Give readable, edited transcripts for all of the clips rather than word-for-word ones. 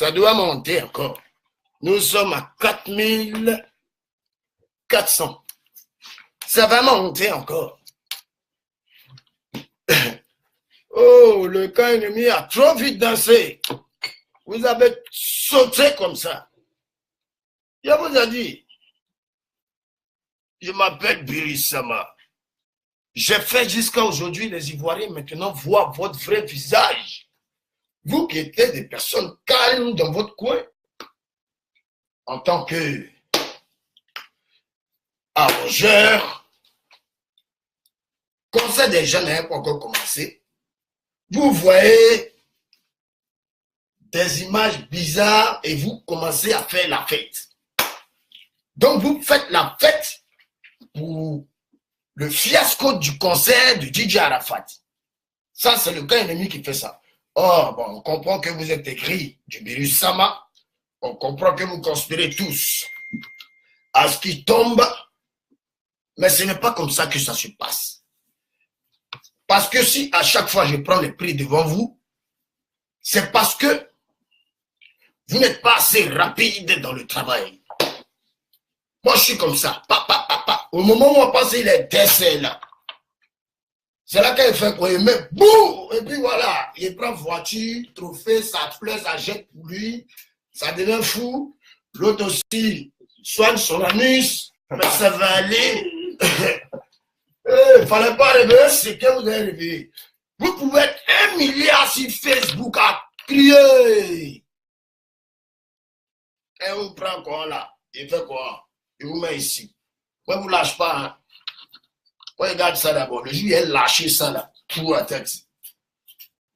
Ça doit monter encore. Nous sommes à 4400. Ça va monter encore. Oh, le camp ennemi a trop vite dansé. Vous avez sauté comme ça. Je vous ai dit, je m'appelle Birissama. J'ai fait jusqu'à aujourd'hui, les Ivoiriens maintenant voient votre vrai visage. Vous qui étiez des personnes calmes dans votre coin, en tant que arrangeur, conseil des jeunes n'avait pas encore commencé, vous voyez des images bizarres et vous commencez à faire la fête. Donc vous faites la fête pour le fiasco du concert de DJ Arafat. Ça, c'est le camp ennemi qui fait ça. Oh, bon, on comprend que vous êtes écrit du Birissama. On comprend que vous conspirez tous à ce qui tombe. Mais ce n'est pas comme ça que ça se passe. Parce que si à chaque fois je prends les prix devant vous, c'est parce que vous n'êtes pas assez rapide dans le travail. Moi, je suis comme ça. Au moment où on passe, il est décès là. C'est là qu'il fait quoi? Il met boum! Et puis voilà, il prend voiture, trophée, ça pleure, ça jette pour lui, ça devient fou. L'autre aussi soigne son anus, mais ça va aller. Il ne fallait pas réveiller ce que vous avez réveillé. Vous pouvez être 1 milliard sur Facebook à crier. Et vous prend quoi là? Il fait quoi? Il vous met ici. Moi, vous ne lâchez pas. Hein? Regarde ça d'abord. Le juge a lâché ça là, pour la tête.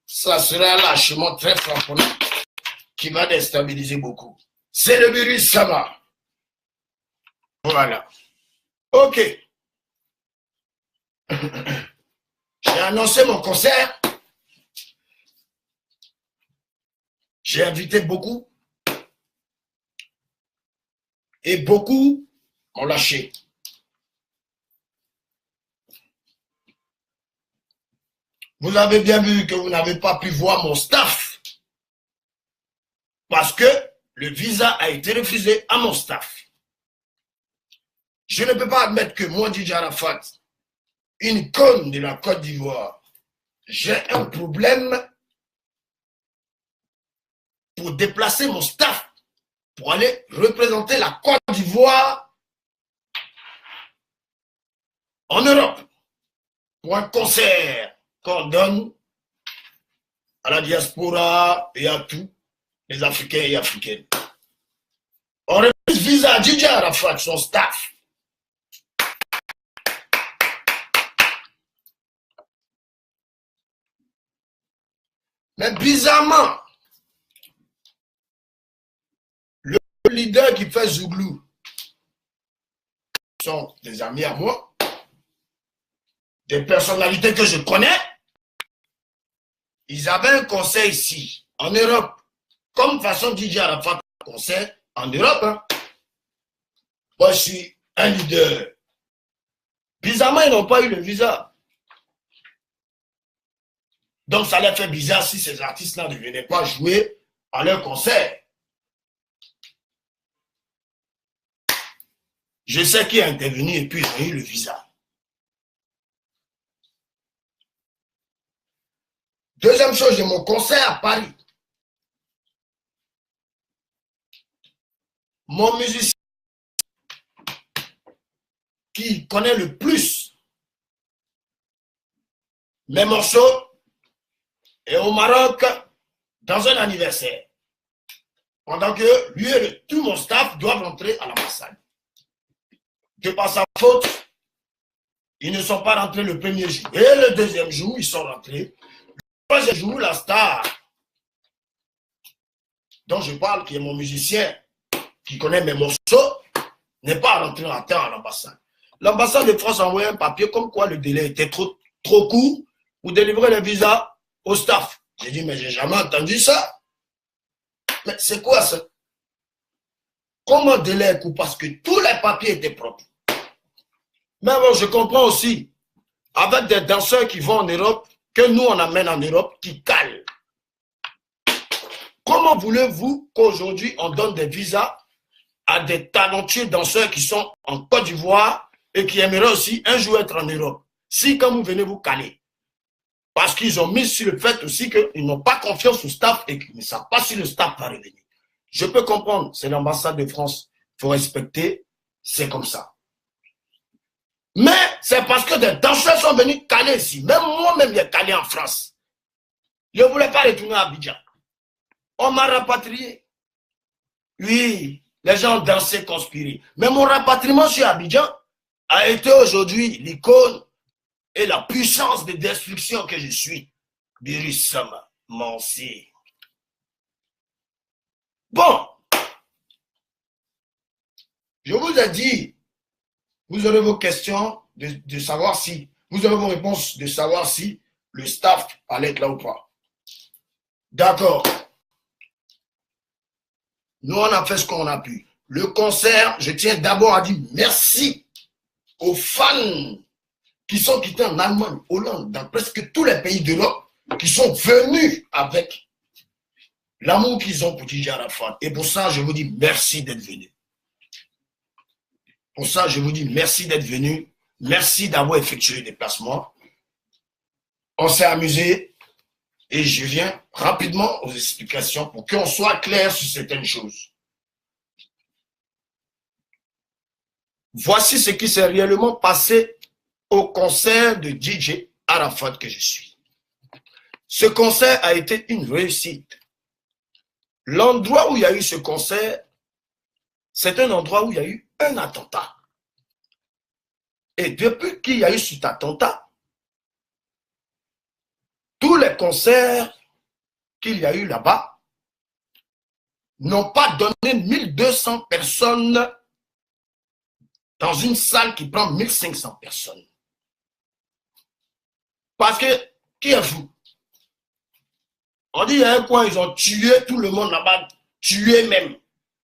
Ça sera un lâchement très frappant qui va déstabiliser beaucoup. C'est le Birissama. Voilà. Ok. J'ai annoncé mon concert. J'ai invité beaucoup. Et beaucoup m'ont lâché. Vous avez bien vu que vous n'avez pas pu voir mon staff. Parce que le visa a été refusé à mon staff. Je ne peux pas admettre que moi, DJ Arafat, une conne de la Côte d'Ivoire, j'ai un problème pour déplacer mon staff pour aller représenter la Côte d'Ivoire en Europe pour un concert qu'on donne à la diaspora et à tous les Africains et Africaines. On refuse visa à DJ Arafat, son staff. Mais bizarrement, le leader qui fait Zouglou sont des amis à moi, des personnalités que je connais. Ils avaient un conseil ici, en Europe, comme façon DJ Arafat conseil en Europe. Hein. Moi, je suis un leader. Bizarrement, ils n'ont pas eu le visa. Donc, ça leur fait bizarre si ces artistes-là ne venaient pas jouer à leur concert. Je sais qui est intervenu et puis ils ont eu le visa. Deuxième chose, j'ai mon concert à Paris. Mon musicien qui connaît le plus mes morceaux est au Maroc dans un anniversaire. Pendant que lui et tout mon staff doivent rentrer à l'ambassade. De par sa faute, ils ne sont pas rentrés le premier jour. Et le deuxième jour, ils sont rentrés. Le troisième jour, la star dont je parle, qui est mon musicien, qui connaît mes morceaux, n'est pas rentré à temps à l'ambassade. L'ambassade de France a envoyé un papier comme quoi le délai était trop court pour délivrer les visas au staff. J'ai dit, mais j'ai jamais entendu ça. Mais c'est quoi ça? Comment délai est court? Parce que tous les papiers étaient propres. Mais bon, je comprends aussi, avec des danseurs qui vont en Europe, que nous on amène en Europe, qui calent. Comment voulez-vous qu'aujourd'hui, on donne des visas à des talentueux danseurs qui sont en Côte d'Ivoire et qui aimeraient aussi un jour être en Europe? Si quand vous venez vous caler, parce qu'ils ont mis sur le fait aussi qu'ils n'ont pas confiance au staff et qu'ils ne savent pas si le staff va revenir. Je peux comprendre, c'est l'ambassade de France, il faut respecter, c'est comme ça. Mais c'est parce que des danseurs sont venus caler ici. Même moi-même, j'ai calé en France. Je ne voulais pas retourner à Abidjan. On m'a rapatrié. Oui, les gens ont dansé, conspiré. Mais mon rapatriement sur Abidjan a été aujourd'hui l'icône et la puissance de destruction que je suis. Birus Sama, Mansi. Bon, je vous ai dit, vous aurez vos questions de savoir si, vous aurez vos réponses de savoir si le staff allait être là ou pas. D'accord. Nous, on a fait ce qu'on a pu. Le concert, je tiens d'abord à dire merci aux fans qui sont quittés en Allemagne, Hollande, dans presque tous les pays d'Europe, qui sont venus avec l'amour qu'ils ont pour DJ Arafat. Et pour ça, je vous dis merci d'être venus. Pour ça, je vous dis merci d'être venus. Merci d'avoir effectué le déplacement. On s'est amusé et je viens rapidement aux explications pour qu'on soit clair sur certaines choses. Voici ce qui s'est réellement passé au concert de DJ Arafat que je suis. Ce concert a été une réussite. L'endroit où il y a eu ce concert, c'est un endroit où il y a eu un attentat. Et depuis qu'il y a eu cet attentat, tous les concerts qu'il y a eu là-bas n'ont pas donné 1200 personnes dans une salle qui prend 1500 personnes. Parce que, qui est fou? On dit, il y a un coin, ils ont tué tout le monde là-bas, tué même.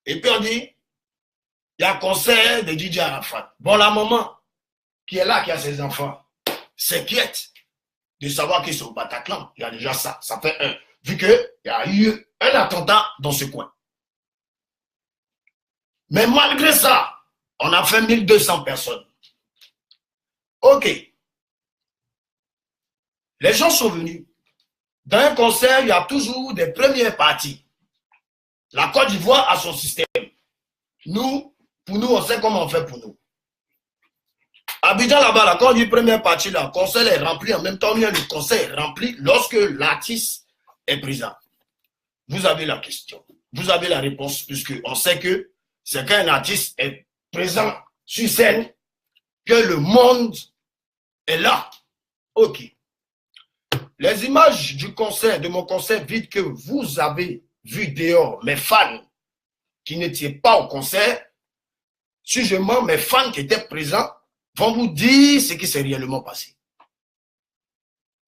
Et puis on dit, il y a un concert de DJ Arafat. Bon, la maman qui est là, qui a ses enfants, s'inquiète de savoir qu'ils sont au Bataclan. Il y a déjà ça. Ça fait un. Vu qu'il y a eu un attentat dans ce coin. Mais malgré ça, on a fait 1200 personnes. Ok. Les gens sont venus. Dans un concert, il y a toujours des premières parties. La Côte d'Ivoire a son système. Nous, pour nous, on sait comment on fait pour nous. Abidjan là-bas, quand on dit première partie, le concert est rempli. En même temps, le concert est rempli lorsque l'artiste est présent. Vous avez la question. Vous avez la réponse, puisqu'on sait que c'est quand un artiste est présent sur scène que le monde est là. Ok. Les images du concert, de mon concert vide que vous avez vu dehors, mes fans qui n'étaient pas au concert, si je mens, mes fans qui étaient présents vont vous dire ce qui s'est réellement passé.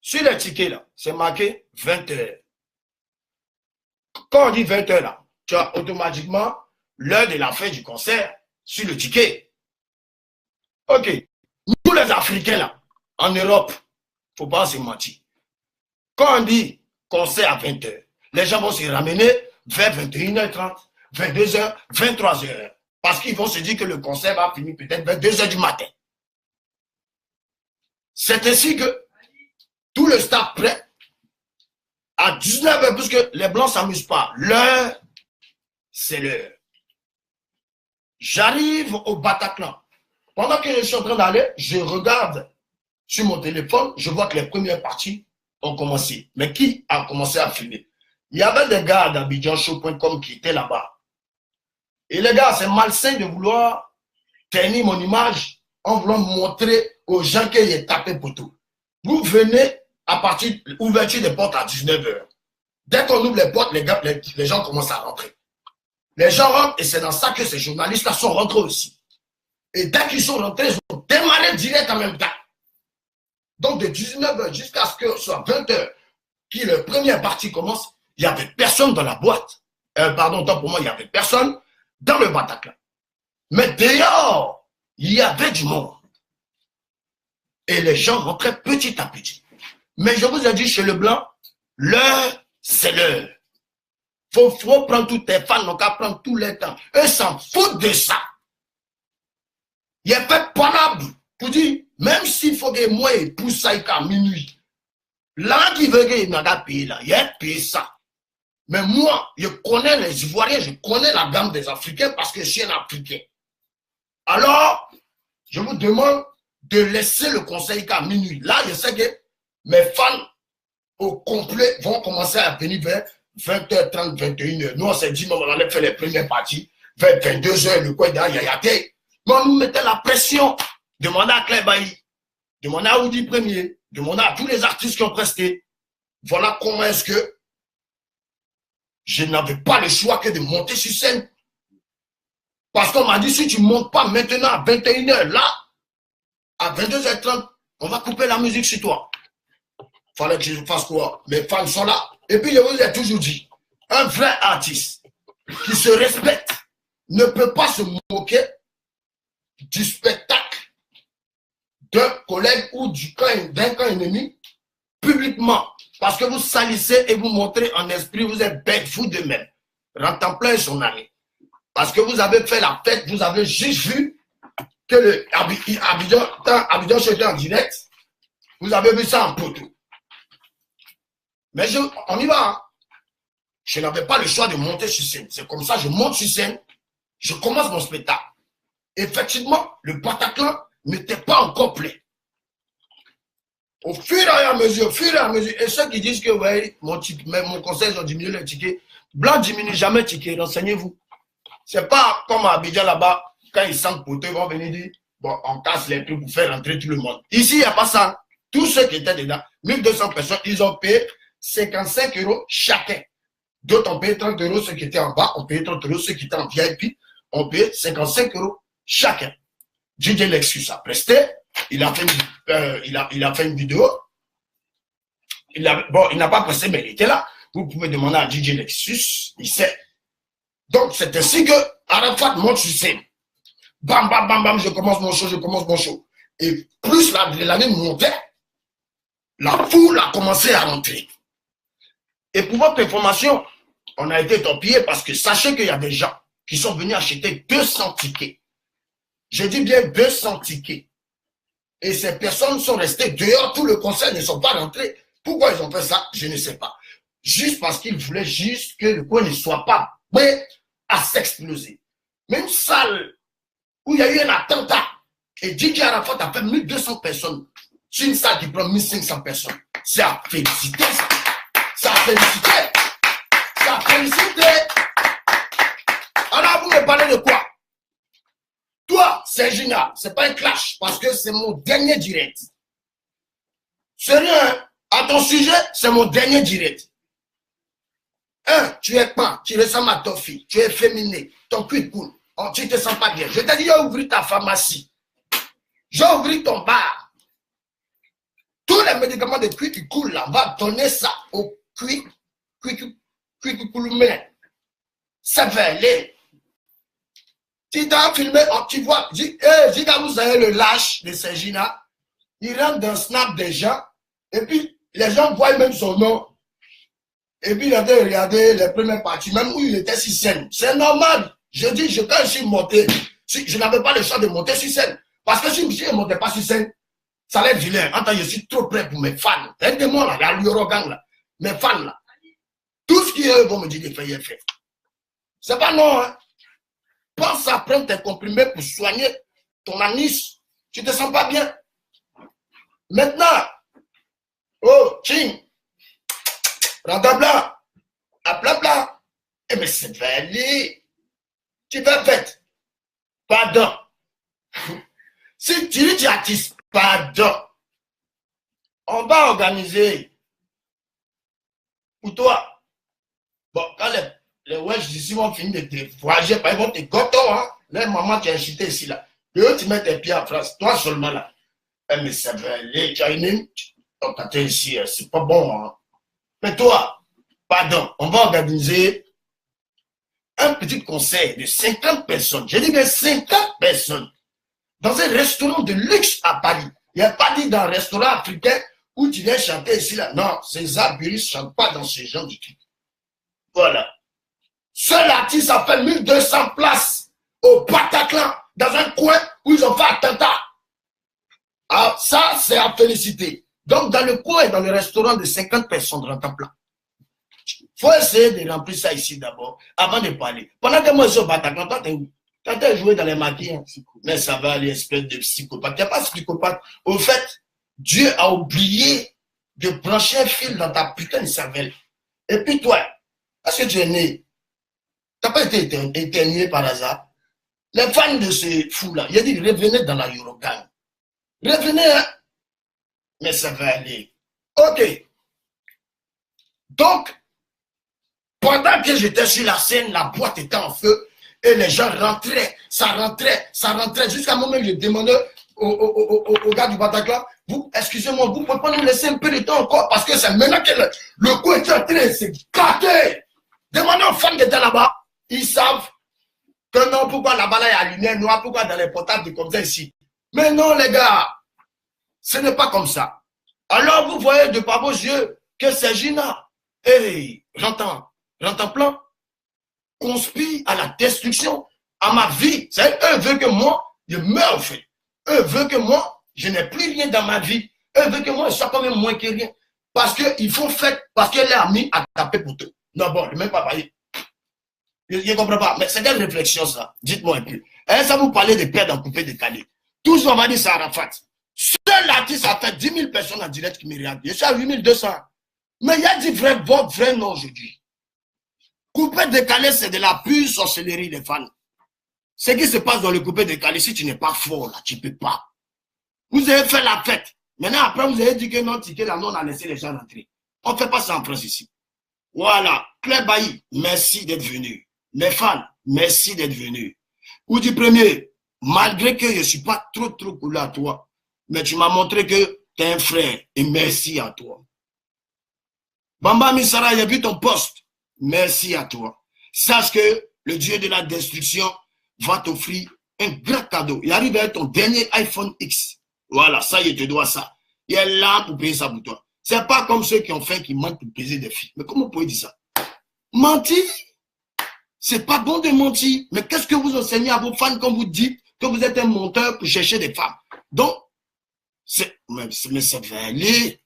Sur les tickets là, c'est marqué 20 heures. Quand on dit 20 heures là, tu as automatiquement l'heure de la fin du concert sur le ticket. Ok. Nous les Africains là, en Europe, faut pas se mentir. Quand on dit concert à 20 heures, les gens vont se ramener vers 21h30, 22h, 23h. Parce qu'ils vont se dire que le concert va finir peut-être vers 2h du matin. C'est ainsi que tout le staff prêt à 19h, puisque les Blancs ne s'amusent pas. L'heure, c'est l'heure. J'arrive au Bataclan. Pendant que je suis en train d'aller, je regarde sur mon téléphone, je vois que les premières parties ont commencé. Mais qui a commencé à filmer? Il y avait des gars d'AbidjanShow.com qui étaient là-bas. Et les gars, c'est malsain de vouloir tenir mon image en voulant montrer aux gens qu'il est tapé pour tout. Vous venez à partir de l'ouverture des portes à 19h. Dès qu'on ouvre les portes, les gens commencent à rentrer. Les gens rentrent et c'est dans ça que ces journalistes-là sont rentrés aussi. Et dès qu'ils sont rentrés, ils ont démarré direct en même temps. Donc de 19h jusqu'à ce que ce soit 20h, que la première partie commence, il n'y avait personne dans la boîte. Pardon, tant pour moi, il n'y avait personne dans le Bataclan. Mais dehors, il y avait du monde. Et les gens rentraient petit à petit. Mais je vous ai dit, chez le blanc, l'heure, c'est l'heure. Faut prendre tous tes fans, donc à prendre tout le temps. Eux s'en foutent de ça. Il est fait prenable pour dire, même s'il faut que moi et pour ça à minuit, là qui veut qu'il n'a pas payé là, il a payé ça. Mais moi, je connais les Ivoiriens, je connais la gamme des Africains parce que je suis un Africain. Alors, je vous demande de laisser le conseil qu'à minuit. Là, je sais que mes fans au complet vont commencer à venir vers 20h30, 21h. Nous, on s'est dit, on allait faire les premières parties. Vers 22h, le coin d'Ayayate. Mais on nous mettait la pression. Demandez à Claire Bailly, demandez à Audi Premier, demandez à tous les artistes qui ont presté. Voilà comment est-ce que je n'avais pas le choix que de monter sur scène. Parce qu'on m'a dit, si tu ne montes pas maintenant à 21h, là, à 22h30, on va couper la musique sur toi. Fallait que je fasse quoi? Mes fans sont là. Et puis, je vous ai toujours dit, un vrai artiste qui se respecte ne peut pas se moquer du spectacle d'un collègue ou d'un camp ennemi publiquement. Parce que vous salissez et vous montrez en esprit, vous êtes bête, vous de même. Rantanplan est son ami. Parce que vous avez fait la fête, vous avez juste vu que le Abidjan était en direct. Vous avez vu ça en poteau. Mais on y va. Hein. Je n'avais pas le choix de monter sur scène. C'est comme ça, je monte sur scène, je commence mon spectacle. Effectivement, le Bataclan n'était pas encore plein. Au fur et à mesure, et ceux qui disent que ouais, mon conseil, ils ont diminué le ticket. Blanc diminue jamais le ticket, renseignez-vous. C'est pas comme à Abidjan là-bas, quand ils sentent poteau, ils vont venir dire, bon, on casse les trucs pour faire rentrer tout le monde. Ici, il n'y a pas ça. Tous ceux qui étaient dedans, 1200 personnes, ils ont payé 55 € chacun. D'autres ont payé 30 €, ceux qui étaient en bas ont payé 30 €, ceux qui étaient en VIP ont payé 55 € chacun. DJ Lexus a presté, il a fait une vidéo. Il n'a pas presté, mais il était là. Vous pouvez demander à DJ Lexus, il sait. Donc, c'est ainsi que Arafat monte sur scène. Bam, bam, bam, bam, je commence mon show. Et plus l'adrénaline montait, la foule a commencé à rentrer. Et pour votre information, on a été torpillés parce que sachez qu'il y a des gens qui sont venus acheter 200 tickets. Je dis bien 200 tickets. Et ces personnes sont restées dehors, tout le concert ne sont pas rentrés. Pourquoi ils ont fait ça? Je ne sais pas. Juste parce qu'ils voulaient juste que le coin ne soit pas prêt à s'exploser. Même salle où il y a eu un attentat et DJ Arafat a fait 1200 personnes sur une salle qui prend 1500 personnes. C'est à féliciter ça. C'est à féliciter. C'est à féliciter. Alors vous me parlez de quoi? Toi, Sergina, c'est pas un clash parce que c'est mon dernier direct. Sérieux, hein? À ton sujet, c'est mon dernier direct. Tu es pas, tu ressembles à ton fille, tu es féminé, ton cul coule, tu ne te sens pas bien. Je t'ai dit, j'ai ouvert ta pharmacie, j'ai ouvert ton bar. Tous les médicaments de cuir qui coulent là, va donner ça au cuir qui coule mais ça va aller. Tu dois filmer, tu vois, quand vous avez le lâche de Sergina, il rentre dans le snap des gens, et puis les gens voient même son nom. Et puis il a regardé les premières parties, même où il était sur scène. C'est normal. Je dis, quand je suis monté, je n'avais pas le choix de monter sur scène. Parce que si je ne montais pas sur scène, ça allait être vilain. Attends, je suis trop prêt pour mes fans. Aidez-moi là, la Lurogang là. Mes fans là. Tout ce qu'ils vont me dire de faire, il est fait. C'est pas non, hein. Pense à prendre tes comprimés pour soigner ton anis. Tu te sens pas bien. Maintenant, oh, Ching. Randabla, à blabla. Eh mais c'est valé. Tu vas faire. Pardon. Si tu dis tu artiste, pardon. On va organiser. Pour toi. Bon, quand les wesh d'ici vont finir de te voyager, ils vont te goto, hein. Les mamans qui ont chuté ici là. Et eux, tu mets tes pieds en France. Toi seulement là. Eh mais ça va aller. Tu as une. Donc, quand tu es ici, c'est pas bon, hein. Mais toi, pardon, on va organiser un petit concert de 50 personnes. Je dis bien 50 personnes dans un restaurant de luxe à Paris. Il n'y a pas dit dans un restaurant africain où tu viens chanter ici là. Non, César Buris ne chante pas dans ce genre de truc. Voilà. ça fait 1200 places au Bataclan, dans un coin où ils ont fait attentat. Ah, ça, c'est à féliciter. Donc, dans le coin, dans le restaurant de 50 personnes dans ton plan. Il faut essayer de remplir ça ici d'abord, avant de parler. Pendant que moi, je suis au Bataclan, toi, t'es où? Quand tu as joué dans les maquis, hein, mais ça va aller, espèce de psychopathe. Il n'y a pas de psychopathe. Au fait, Dieu a oublié de brancher un fil dans ta putain de cervelle. Et puis toi, est-ce que tu es né? Tu n'as pas été éternué par hasard? Les fans de ce fou-là, il a dit, revenez dans la Eurogang. Revenez, hein? Mais ça va aller. Ok. Donc, pendant que j'étais sur la scène, la boîte était en feu. Et les gens rentraient, ça rentrait. Jusqu'à un moment où je demandais au gars du Bataclan, vous, excusez-moi, vous pouvez pas nous laisser un peu de temps encore, parce que c'est maintenant que le coup est en train de se gâter. Demandez aux femmes qui étaient là-bas, ils savent que non, pourquoi là-bas là, il y a la lumière noire, pourquoi dans les portables de comme ça ici. Mais non, les gars, ce n'est pas comme ça. Alors vous voyez de par vos yeux que c'est Gina. Hey, j'entends plein. Conspire à la destruction, à ma vie. Eux veulent que moi, je meure, en fait. Eux veulent que moi, je n'ai plus rien dans ma vie. Eux veulent que moi, je sois quand même moins que rien. Parce qu'ils font fait, parce qu'elle est amie à taper pour tout. Non, bon, je ne même pas parler. Je ne comprends pas. Mais c'est quelle réflexion, ça? Dites-moi un peu. Et ça vous parlez de père dans coupé décalé. Tous on va dire ça à Arafat. Seul artiste a fait 10 000 personnes en direct qui me regardent. Je suis à 8 200. Mais il y a dit vrai vote, vrai non, je dis. Coupé décalé, c'est de la pure sorcellerie des fans. Ce qui se passe dans le coupé décalé, si tu n'es pas fort là, tu ne peux pas. Vous avez fait la fête. Maintenant, après, vous avez dit que non, ticket là, non, on a laissé les gens rentrer. On ne fait pas ça en France ici. Voilà. Claire Bailly, merci d'être venu. Mes fans, merci d'être venus. Ou du premier, malgré que je ne suis pas trop cool à toi, mais tu m'as montré que tu es un frère et merci à toi. Bamba Misara, j'ai vu ton poste. Merci à toi. Sache que le Dieu de la destruction va t'offrir un grand cadeau. Il arrive avec ton dernier iPhone X. Voilà, ça, il te doit ça. Il est là pour payer ça pour toi. C'est pas comme ceux qui ont fait, qui mentent pour baiser des filles. Mais comment vous pouvez dire ça? Mentir? C'est pas bon de mentir. Mais qu'est-ce que vous enseignez à vos fans quand vous dites que vous êtes un menteur pour chercher des femmes? Donc, mais ça va aller.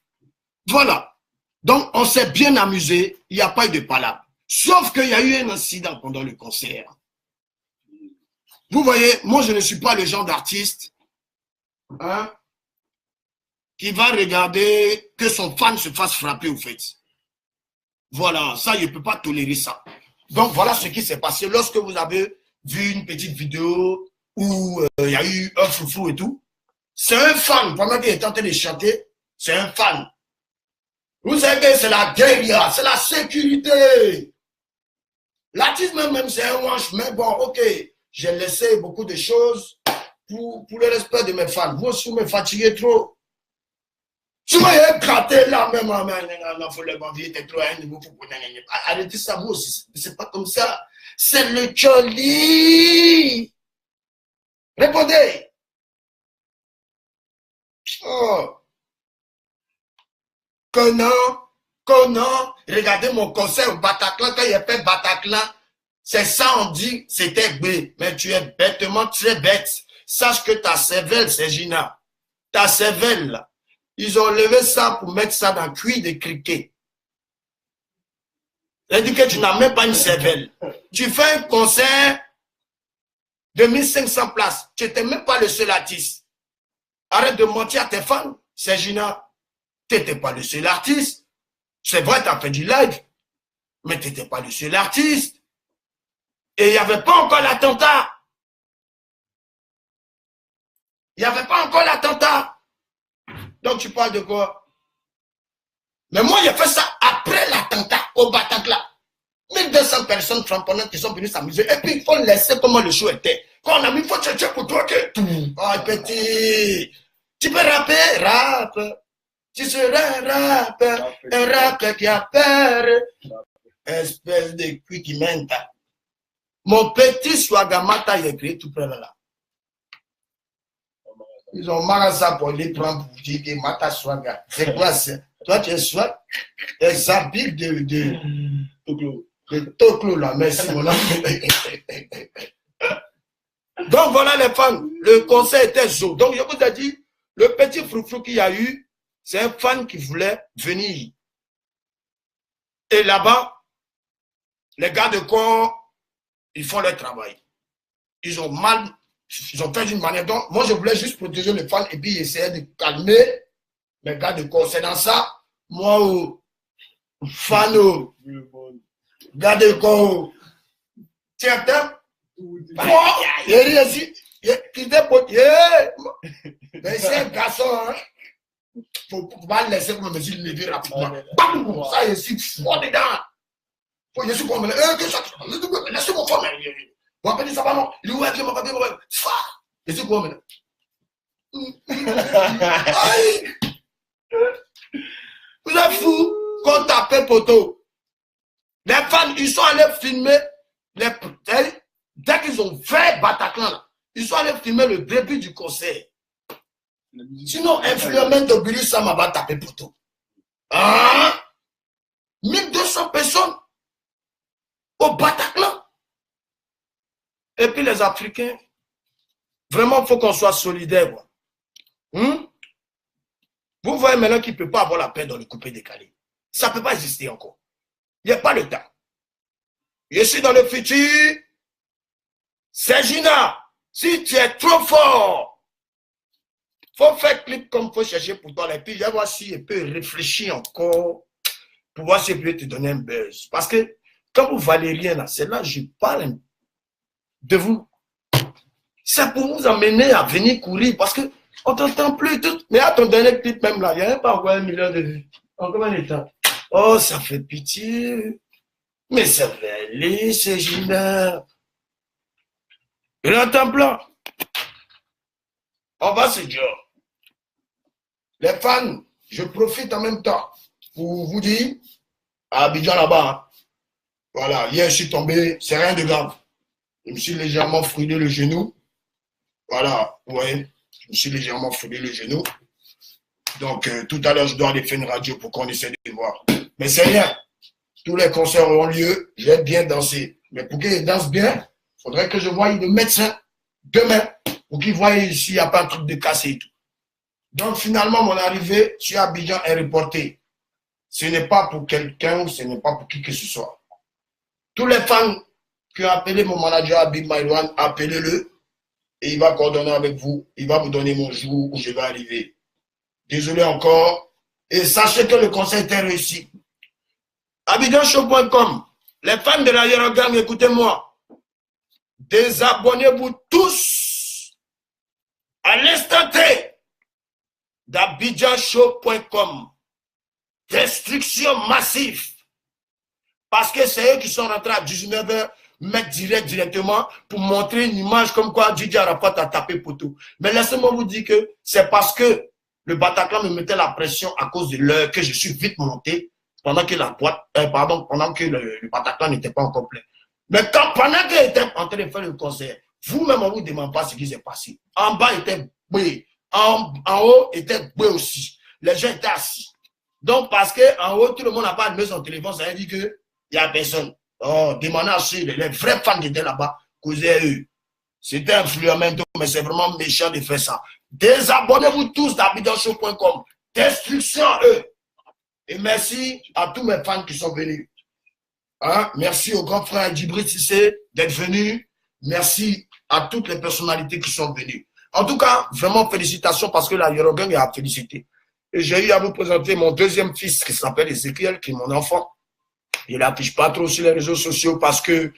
Voilà. Donc, on s'est bien amusé. Il n'y a pas eu de palabre. Sauf qu'il y a eu un incident pendant le concert. Vous voyez, moi, je ne suis pas le genre d'artiste qui va regarder que son fan se fasse frapper au fait. Voilà, ça, je ne peux pas tolérer ça. Donc, voilà ce qui s'est passé lorsque vous avez vu une petite vidéo où il y a eu un foufou et tout. C'est un fan, pendant qu'il est en train de chanter, c'est un fan. Vous savez que c'est la guérilla, c'est la sécurité. L'artiste même c'est un wanch, mais bon, ok, j'ai laissé beaucoup de choses pour le respect de mes fans. Vous aussi, vous me fatiguez trop. Tu m'as éclaté là même, il faut le bandit, t'es trop un niveau. Arrêtez ça, vous aussi, c'est pas comme ça. C'est le Choli. Répondez. Oh. Que non, regardez mon concert au Bataclan, quand il a fait Bataclan, c'est ça on dit, c'était B, mais tu es bêtement très bête. Sache que ta cervelle, c'est Gina. Ta cervelle, là, ils ont levé ça pour mettre ça dans le cuir de criquet. Ça dit que tu n'as même pas une cervelle. Tu fais un concert de 1500 places, tu n'étais même pas le seul artiste. Arrête de mentir à tes fans, c'est Gina. Tu n'étais pas le seul artiste. C'est vrai, tu as fait du live, mais tu n'étais pas le seul artiste. Et il n'y avait pas encore l'attentat. Il n'y avait pas encore l'attentat. Donc tu parles de quoi? Mais moi, j'ai fait ça après l'attentat au Bataclan. 1200 personnes frapponnantes qui sont venues s'amuser. Et puis, il faut laisser comment le show était. Quand on a mis, il faut chercher pour toi que... Oh, petit, tu peux rapper? Rappe. Tu seras un rappeur qui a peur. Espèce de cul qui mente. Mon petit Swagamata, il est créé tout près de là. Ils ont marre à ça pour les prendre pour dire que Mata Swaga. C'est quoi ça? Toi, tu es Swag? Des habits de Le toclo là, merci mon ami. Donc voilà les fans, le concert était chaud. Donc je vous ai dit, le petit froufrou qu'il y a eu, c'est un fan qui voulait venir. Et là-bas, les gars de corps, ils font leur travail. Ils ont fait d'une manière. Donc, moi, je voulais juste protéger les fans et puis essayer de calmer les gars de corps. C'est dans ça, moi, fan, gars de corps, tiens, moi, il est ici, mais c'est un garçon, hein. Faut pas le laisser comme me dire lever rapidement. Ça, il est fort dedans. Faut que je suis comme laissez-moi fort, mais vous appelez ça pas non. Il est ouvert, il m'a fait je suis comme vous êtes fous qu'on tapait poteau. Les fans, ils sont allés filmer dès qu'ils ont fait Bataclan, ils sont allés filmer le début du concert. Sinon, influemment de Billy Sam va taper poteau. Hein? 1200 personnes au Bataclan. Et puis les Africains, vraiment, il faut qu'on soit solidaires. Vous voyez maintenant qu'il ne peut pas avoir la paix dans le coupé décalé. Ça ne peut pas exister encore. Il n'y a pas le temps. Je suis dans le futur. C'est Gina. Si tu es trop fort, il faut faire clip comme il faut chercher pour toi. Et puis, je vais voir si je peux réfléchir encore pour voir si je peux te donner un buzz. Parce que quand vous valez rien, là, c'est là que je parle de vous. C'est pour vous amener à venir courir parce que on t'entend plus tout. Mais à ton dernier clip même là, il n'y a même pas encore 1 million de vues. En combien de temps? Oh, ça fait pitié. Mais ça va aller, c'est Gina. Et l'entend plein. On va se dire. Les fans, je profite en même temps pour vous dire, à Abidjan là-bas, hein, voilà, hier je suis tombé, c'est rien de grave. Je me suis légèrement frôlé le genou. Voilà, ouais, je me suis légèrement frôlé le genou. Donc, tout à l'heure, je dois aller faire une radio pour qu'on essaie de voir. Mais c'est rien. Tous les concerts auront lieu, je vais bien danser. Mais pour qu'ils dansent bien, il faudrait que je voie le médecin demain pour qu'il voie s'il n'y a pas un truc de cassé et tout. Donc, finalement, mon arrivée sur Abidjan est reportée. Ce n'est pas pour quelqu'un, ce n'est pas pour qui que ce soit. Tous les fans qui ont appelé mon manager Abib Maïlouane, appelez-le et il va coordonner avec vous. Il va vous donner mon jour où je vais arriver. Désolé encore. Et sachez que le concert était réussi. Abidjanshow.com. Les fans de la Yorogang, écoutez-moi. Désabonnez-vous tous à l'instant T d'Abidjanshow.com. Destruction massive. Parce que c'est eux qui sont rentrés à 19h mettre directement pour montrer une image comme quoi Didier Arafat a tapé poteau. Mais laissez-moi vous dire que c'est parce que le Bataclan me mettait la pression à cause de l'heure que je suis vite monté pendant que pendant que le Bataclan n'était pas encore plein. Mais pendant qu'il était en train de faire le concert, vous-même on ne vous demande pas ce qui s'est passé. En bas était boué, en haut était boué aussi. Les gens étaient assis. Donc parce qu'en haut tout le monde n'a pas allumé son téléphone, ça veut dire que il n'y a personne. Oh, demandez à ceux, les vrais fans qui étaient là-bas, causaient eux. C'était influent, mais c'est vraiment méchant de faire ça. Désabonnez-vous tous d'Abidjanshow.com. Destruction eux. Et merci à tous mes fans qui sont venus. Hein? Merci au grand frère Djibril Cissé d'être venu. Merci à toutes les personnalités qui sont venues. En tout cas, vraiment félicitations parce que la Yorogang a félicité. Et j'ai eu à vous présenter mon deuxième fils qui s'appelle Ezekiel, qui est mon enfant. Il n'affiche pas trop sur les réseaux sociaux parce que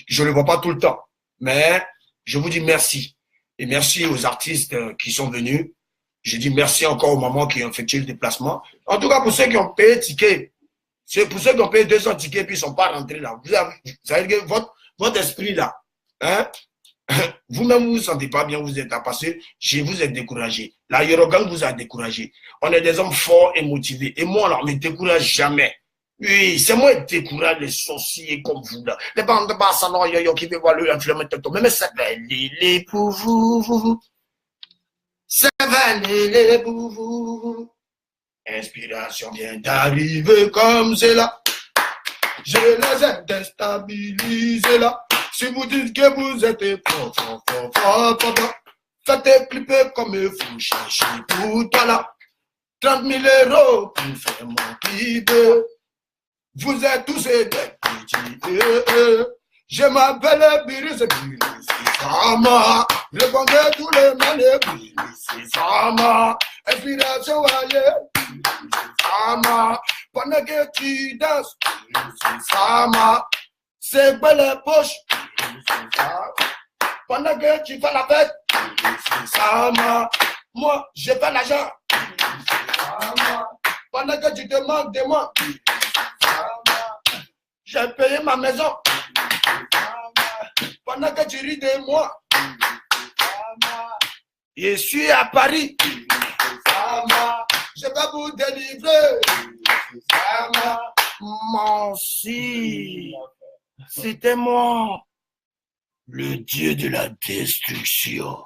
je ne le vois pas tout le temps. Mais je vous dis merci. Et merci aux artistes qui sont venus. Je dis merci encore aux mamans qui ont effectué le déplacement. En tout cas, pour ceux qui ont payé ticket, c'est pour ceux qui ont payé 200 tickets et puis ils ne sont pas rentrés là. Vous savez que votre esprit là, hein, vous-même vous ne vous sentez pas bien, vous êtes à passer, vous êtes découragé. La Yorogang vous a découragé. On est des hommes forts et motivés. Et moi, on ne me décourage jamais. Oui, c'est moi qui décourage les sorciers comme vous là. Les bandes de basse qui veulent voir le influent mais ça va aller pour vous. Ça va aller pour vous. Inspiration vient d'arriver comme c'est là. Je les ai déstabilisés là. Si vous dites que vous êtes fort, faites clipper comme vous cherchez tout à l'heure. 30 000 euros pour faire mon clip. Vous êtes tous des petits. Je m'appelle Biris Sama. Répondez tous les mains, Biris Sama. Inspiration ailleurs, Sama. Pendant que tu danses, Sama. C'est pas les poches, pendant que tu fais la fête, Sama. Moi, je fais l'argent, Sama. Pendant que tu te manques de moi, Sama. J'ai payé ma maison, Sama. Pendant que tu ris de moi, Sama. Je suis à Paris, Sama. Je vais vous délivrer, Sama. Merci. C'était moi, le dieu de la destruction.